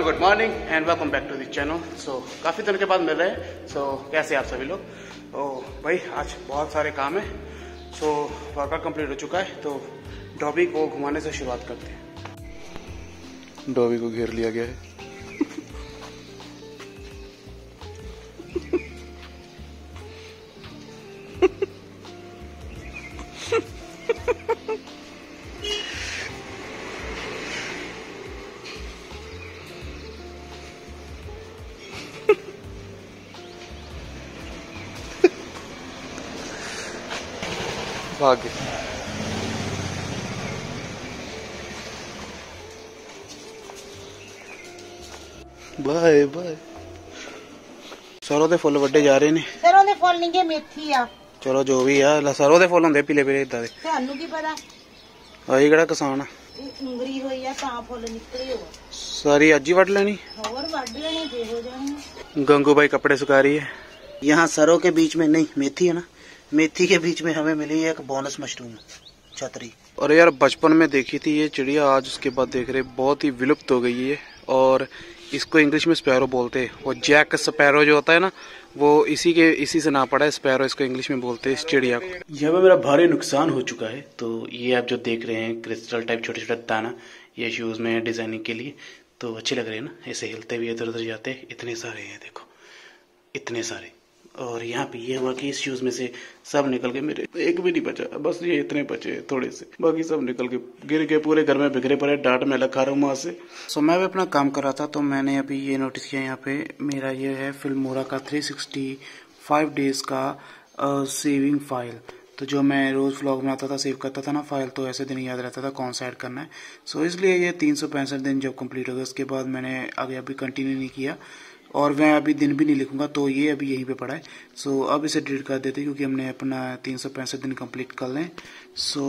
Everyone, good morning and welcome back to the channel. So काफ़ी दिन के बाद मिल रहे हैं। सो कैसे आप सभी लोग? तो भाई आज बहुत सारे काम है। सो वर्कआउट कंप्लीट हो चुका है, तो डॉबी को घुमाने से शुरुआत करते हैं। डॉबी को घेर लिया गया है। भाग्य बाय बाय। सरों दे फुੱਲ ਵੱਡੇ ਜਾ ਰਹੇ ਨੇ। सरों दे फुੱਲ नहीं मेथी आ। चलो जो भी आ, सरों दे फुੱਲ ਹੁੰਦੇ ਪੀਲੇ ਪੀਲੇ ਇਦਾਂ ਦੇ। ਤੁਹਾਨੂੰ ਕੀ ਪਤਾ? ਆਈ ਕਿਹੜਾ ਕਿਸਾਨ ਆ? ਉਂਗਰੀ ਹੋਈ ਆ ਤਾਂ ਫੁੱਲ ਨਿਕਲੇ ਹੋ। सारी ਅੱਜ ਹੀ ਵੱਢ ਲੈਣੀ। ਹੋਰ ਵੱਢ ਲੈਣੀ ਤੇ ਹੋ ਜਾਣੀ। गंगू भाई कपड़े सुखा रही है। यहाँ सरों के बीच में नहीं, मेथी है ना, मेथी के बीच में हमें मिली है एक बोनस मशरूम छतरी। और यार बचपन में देखी थी ये चिड़िया, आज उसके बाद देख रहे बहुत ही विलुप्त हो गई है। और इसको इंग्लिश में स्पैरो बोलते हैं। वो जैक स्पैरो जो होता है ना, वो इसी से ना पड़ा है। स्पैरो इसको इंग्लिश में बोलते हैं इस चिड़िया को। यहाँ पे मेरा भारी नुकसान हो चुका है। तो ये आप जो देख रहे हैं क्रिस्टल टाइप छोटे छोटे दाना, ये शूज में डिजाइनिंग के लिए तो अच्छे लग रहे हैं ना। ऐसे हिलते हुए इधर उधर जाते हैं। इतने सारे हैं, देखो इतने सारे। और यहाँ पे ये हुआ कि इस शूज में से सब निकल के, मेरे एक भी नहीं बचा, बस ये इतने बचे थोड़े से, बाकी सब निकल के गिर के पूरे घर में बिखरे पड़े। डांट मैं खा रहा हूँ वहां से। सो मैं भी अपना काम कर रहा था, तो मैंने अभी ये नोटिस किया, यहाँ पे मेरा ये है फिल्मोरा का 365 डेज का सेविंग फाइल। तो जो मैं रोज व्लॉग बनाता था, सेव करता था ना फाइल, तो ऐसे दिन याद रहता था कौन सा ऐड करना है। सो इसलिए ये 365 दिन जब कंप्लीट हो गया, उसके बाद मैंने आगे अभी कंटिन्यू नहीं किया। और मैं अभी दिन भी नहीं लिखूंगा, तो ये अभी यहीं पे पड़ा है। सो अब इसे डिलीट कर देते, क्योंकि हमने अपना 365 दिन कंप्लीट कर लें। सो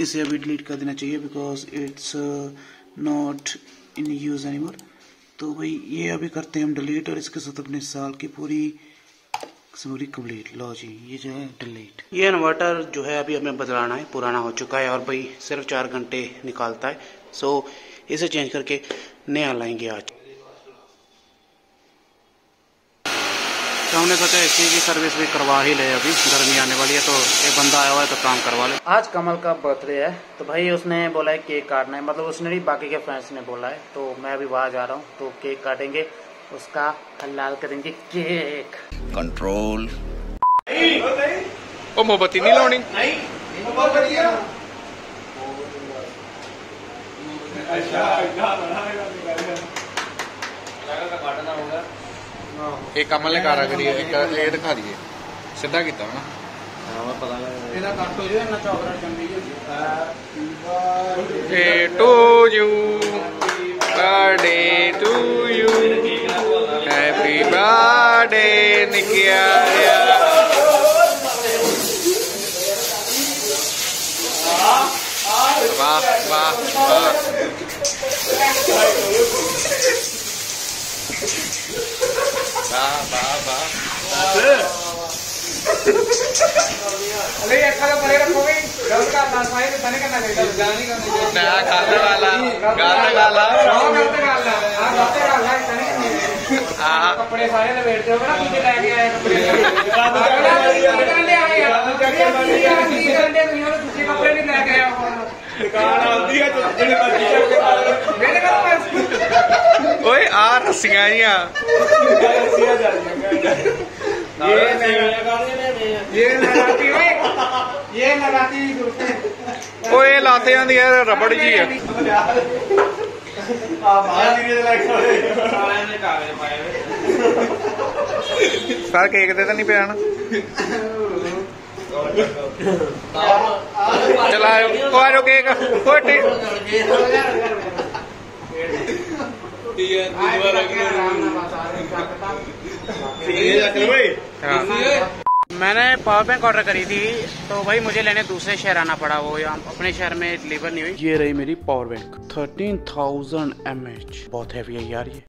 इसे अभी डिलीट कर देना चाहिए, because it's not in use anymore. तो भाई ये अभी करते हैं हम डिलीट, और इसके साथ अपने साल की पूरी कंप्लीट। लो जी, ये जो है डिलीट। ये इन्वर्टर जो है अभी हमें बदलाना है, पुराना हो चुका है और भाई सिर्फ 4 घंटे निकालता है। सो इसे चेंज करके नया लाएंगे आज। तो हमने सोचा एसी की सर्विस भी करवा ही ले, अभी गर्मी आने वाली है तो एक बंदा आया हुआ है तो काम करवा ले। आज कमल का बर्थडे है, तो भाई उसने बोला है केक काटना है, मतलब उसने नहीं, बाकी के फ्रेंड्स ने बोला है। तो मैं अभी वहां जा रहा हूँ, तो केक काटेंगे, उसका हलाल करेंगे केक। कंट्रोल। ओ मोमबत्ती नहीं लानी। एक कमल ने कारा करी है, एक ये दिखा दिए सीधा किता ना। हां पता लगा इना काट हो जाए ना, chocolate Chandi Birthday to you, birthday to you, happy birthday Nikia। वाह वाह वाह। कपड़े सारे लपेटते हो ना, तुझे लेके आए कपड़े दूसरे कपड़े नहीं लेके आया। ओए आ रस्सियां ये लगाती ओए लाते जाती है, रबड़ जी है। सर केक दे तो नहीं पे आना। चलाओ केक मैंने पावर बैंक ऑर्डर करी थी, तो भाई मुझे लेने दूसरे शहर आना पड़ा, वो अपने शहर में डिलीवर नहीं हुई। ये रही मेरी पावर बैंक 13,000 mAh, बहुत हैवी है यार ये।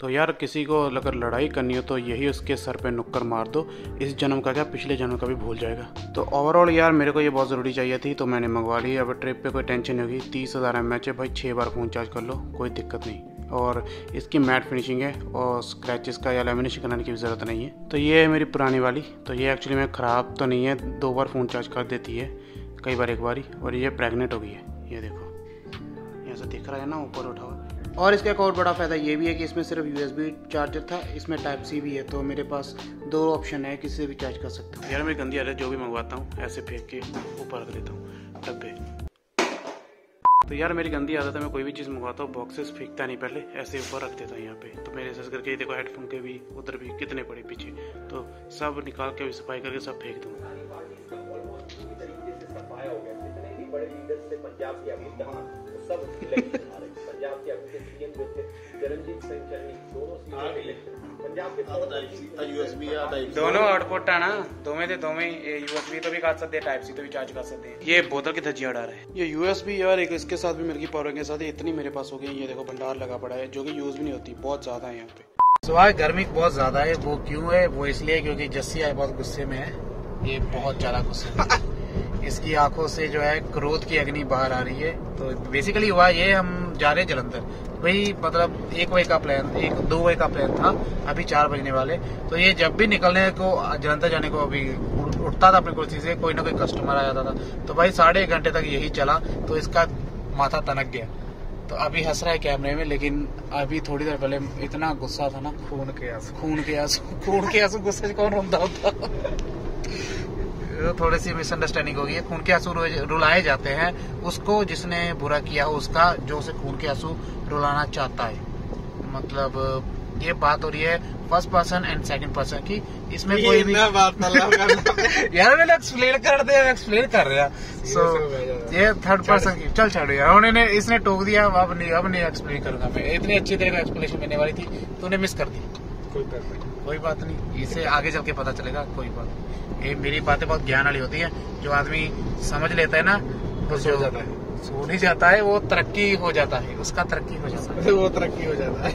तो यार किसी को अगर लड़ाई करनी हो तो यही उसके सर पे नुक्कर मार दो, इस जन्म का क्या पिछले जन्म का भी भूल जाएगा। तो ओवरऑल यार मेरे को ये बहुत ज़रूरी चाहिए थी तो मैंने मंगवा ली। अब ट्रिप पे कोई टेंशन नहीं होगी। 30,000 mAh है भाई, 6 बार फ़ोन चार्ज कर लो, कोई दिक्कत नहीं। और इसकी मैट फिनिशिंग है और स्क्रैचेस का या लेमिनेशन कराने की भी ज़रूरत नहीं है। तो ये है मेरी पुरानी वाली। तो ये एक्चुअली में ख़राब तो नहीं है, 2 बार फ़ोन चार्ज कर देती है, कई बार एक बार ही। और ये प्रेग्नेंट हो गई है, ये देखो यहाँ से दिख रहा है ना ऊपर उठा हुआ। और इसका एक और बड़ा फ़ायदा ये भी है कि इसमें सिर्फ USB चार्जर था, इसमें टाइप C भी है। तो मेरे पास 2 ऑप्शन है, किसी से भी चार्ज कर सकता हूँ। यार मेरी गंदी आदत, जो भी मंगवाता हूँ ऐसे फेंक के ऊपर रख देता हूँ डब्बे। तो यार मेरी गंदी आदत है, मैं कोई भी चीज़ मंगवाता हूँ बॉक्सेस फेंकता नहीं, पहले ऐसे ऊपर रख देता हूँ यहाँ पे। तो मेरे ऐसे करके देखो हेडफोन के भी उधर भी कितने पड़े पीछे, तो सब निकाल के सफाई करके सब फेंक दूँ। दोनों आउटपुट है ना, दो में USB तो भी कर सकते हैं, टाइप C तो भी चार्ज कर सकते हैं। ये बोतल की धज्जियां उड़ा रहा है। ये USB यार एक इसके साथ भी मिल गई, पावर के साथ इतनी मेरे पास हो गई। ये देखो भंडार लगा पड़ा है, जो कि यूज भी नहीं होती, बहुत ज्यादा है यहाँ पे। सुबह गर्मी बहुत ज्यादा है। वो क्यों है? वो इसलिए क्योंकि जस्सी आई बहुत गुस्से में है, ये बहुत ज्यादा गुस्से में है। इसकी आंखों से जो है क्रोध की अग्नि बाहर आ रही है। तो बेसिकली हुआ ये, हम जा रहे हैं जलंधर भाई, मतलब 1 बजे का प्लान, 2 बजे का प्लान था, अभी 4 बजने वाले। तो ये जब भी निकलने को जलंधर जाने को अभी उठता था अपनी कुर्सी से, कोई ना कोई कस्टमर आ जाता था। तो भाई 1.5 घंटे तक यही चला, तो इसका माथा तनक गया। तो अभी हंस रहा है कैमरे में, लेकिन अभी थोड़ी देर पहले इतना गुस्सा था ना, खून के आंसू गुस्से से कौन रोता होता। थोड़ी सी मिसअंडरस्टैंडिंग हो गई है। खून के आंसू रुलाए जाते हैं उसको जिसने बुरा किया हो, उसका जो उसे खून के आंसू रुलाना चाहता है। मतलब ये बात हो रही है first person and second person की, इसमें कोई भी बात यार मैंने एक्सप्लेन कर रहा। सो ये थर्ड पर्सन की चल छोड़ो यार, उन्होंने इसने टोक दिया, अब नहीं एक्सप्लेन करूंगा मैं। इतनी अच्छी तरह का एक्सप्लेनेशन देने वाली थी, तूने मिस कर दी। कोई बात नहीं, इसे आगे चल के पता चलेगा। कोई बात नहीं, ये मेरी बातें बहुत ज्ञान वाली होती है। जो आदमी समझ लेता है ना, तो सो नहीं जाता है, वो तरक्की हो जाता है, उसका तरक्की हो जाता है, वो तरक्की हो जाता है।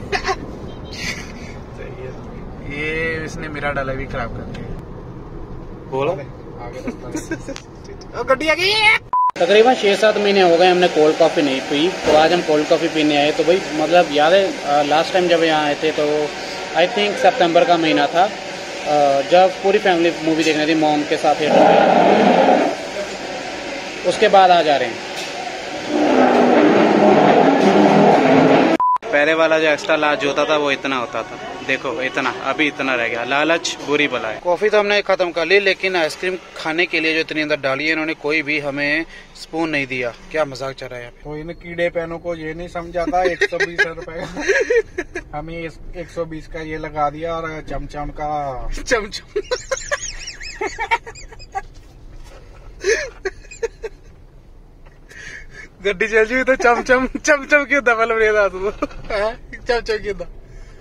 ये इसने मेरा डाला भी खराब कर दिया। बोलो गड्डी आ गई। तकरीबन 6-7 महीने हो गए हमने कोल्ड कॉफी नहीं पी, तो आज हम कोल्ड कॉफी पीने आए। तो भाई मतलब याद है लास्ट टाइम जब यहाँ आए थे तो आई थिंक सितंबर का महीना था, जब पूरी फैमिली मूवी देखने थी मॉम के साथ थिएटर में। उसके बाद आ जा रहे हैं। पहले वाला जो एक्स्ट्रा लार्ज होता था वो इतना होता था, देखो इतना, अभी इतना रह गया। लालच बुरी बला है। कॉफी तो हमने खत्म कर ली, लेकिन आइसक्रीम खाने के लिए जो इतनी अंदर डाली है इन्होंने, कोई भी हमें स्पून नहीं दिया। क्या मजाक चल रहा है यहाँ पे। तो इन कीड़े पैनों को ये नहीं समझाता 120 रुपए का, हमें 120 का ये लगा दिया, और चमचम का चमचम गड्डी चल जी तो चमचम क्यों था? मतलब चमचम क्यों था?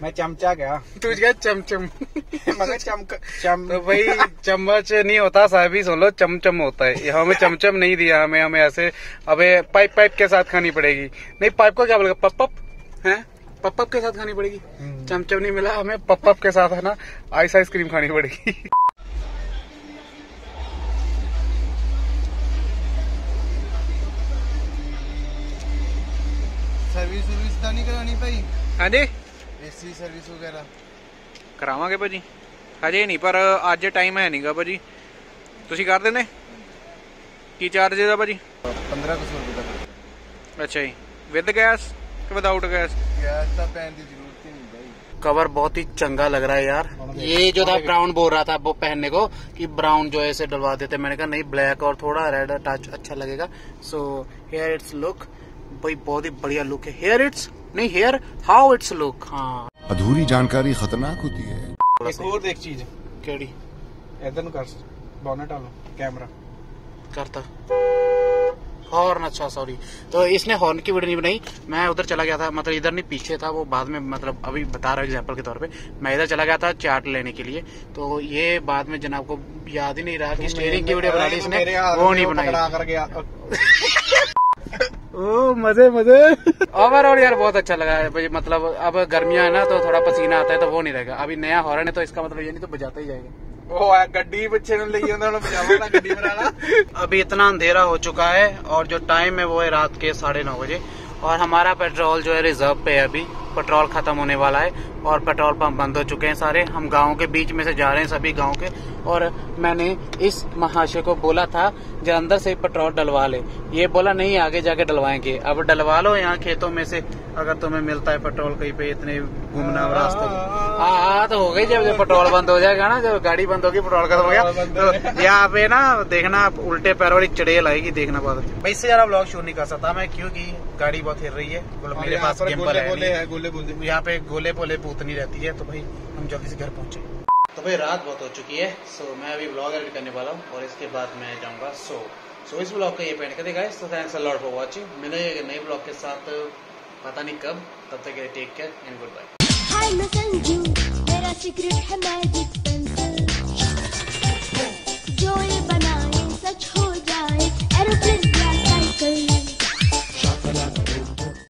मैं चमचा गया, तू क्या चमचम मगर तो भाई चम्मच नहीं होता साहब ही, सुन लो चमचम होता है। हमें चमचम नहीं दिया, हमें ऐसे अबे पाइप के साथ खानी पड़ेगी। नहीं पाइप को क्या बोलेगा, पप है, पप के साथ खानी पड़ेगी। चमचम नहीं मिला हमें, पप के साथ है ना आइसक्रीम खानी पड़ेगी। सर्विस तो नहीं करानी भाई? हाँ जी, एसी सर्विस वगैरह ਕਰਾਵਾਂਗੇ ਭਾਜੀ, ਹਜੇ ਨਹੀਂ, ਪਰ ਅੱਜ ਟਾਈਮ ਹੈ ਨਹੀਂਗਾ ਭਾਜੀ। ਤੁਸੀਂ ਕਰ ਦਿੰਦੇ? ਕੀ ਚਾਰਜ ਇਹਦਾ ਭਾਜੀ? 1500 रुपए का। अच्छा जी, विद गैस कि विदाउट गैस? गैस तो पहन की जरूरत ही नहीं भाई। कवर बहुत ही चंगा लग रहा है यार। ये जो था ब्राउन बोल रहा था वो पहनने को कि ब्राउन जो है इसे डलवा देते, मैंने कहा नहीं ब्लैक और थोड़ा रेड टच अच्छा लगेगा। सो हेयर इट्स लुक, भाई बहुत ही बढ़िया लुक है। हेयर इट्स नहीं, हेयर हाउ इट्स लुक। हाँ, अधूरी जानकारी खतरनाक होती है। एक और देख चीज केड़ी इधर नु कर बोनेट आलो कैमरा करता हॉर्न। अच्छा सॉरी, तो इसने हॉर्न की वीडियो नहीं बनाई। मैं उधर चला गया था, मतलब इधर नहीं पीछे था वो, बाद में मतलब अभी बता रहा हूँ एग्जांपल के तौर पे। मैं इधर चला गया था चार्ट लेने के लिए, तो ये बाद में जनाब को याद ही नहीं रहा कि स्टीयरिंग की वीडियो बना ली इसने, वो नहीं बनाई। ओ मजे मजे। ओवरऑल यार बहुत अच्छा लगा है भाई, मतलब अब गर्मियां है ना तो थोड़ा पसीना आता है तो वो नहीं रहेगा। अभी नया हॉर्न है तो इसका मतलब ये नहीं तो बजाता ही जाएगा। ओ गड्डी बच्चे ने ले बजावा गड्डी बनाना। अभी इतना अंधेरा हो चुका है और जो टाइम है वो है रात के 9:30 बजे और हमारा पेट्रोल जो है रिजर्व पे है। अभी पेट्रोल खत्म होने वाला है और पेट्रोल पंप बंद हो चुके हैं सारे। हम गांव के बीच में से जा रहे हैं, सभी गांव के। और मैंने इस महाशय को बोला था जो अंदर से पेट्रोल डलवा ले, ये बोला नहीं आगे जाके डलवाएंगे। अब डलवा लो यहाँ खेतों में से, अगर तुम्हें मिलता है पेट्रोल कहीं पे इतने घूमना रास्ते में। हाँ तो हो गई, जब पेट्रोल बंद हो जाएगा ना, जब गाड़ी बंद होगी पेट्रोल खत्म हो गया तो यहाँ पे ना देखना उल्टे पैरों वाली चढ़ेल आएगी, देखना बाद में। इससे ज्यादा ब्लॉग शूट नहीं कर सकता मैं क्योंकि गाड़ी बहुत हिल रही है। मेरे पास गिम्बल है, यहाँ पे गोले पोले पूतनी रहती है, तो भाई हम जल्दी से घर पहुंचे। तो भाई रात बहुत हो चुकी है, सो मैं अभी ब्लॉग एडिट करने वाला हूँ और इसके बाद मैं जाऊंगा सो इस ब्लॉग का ये पेंट करेगा। तो thanks a lot for watching. मिलेंगे नए ब्लॉग के साथ, पता नहीं कब, तब तक take care and goodbye. Hi मैं संजू, मेरा सीक्रेट है मैजिक।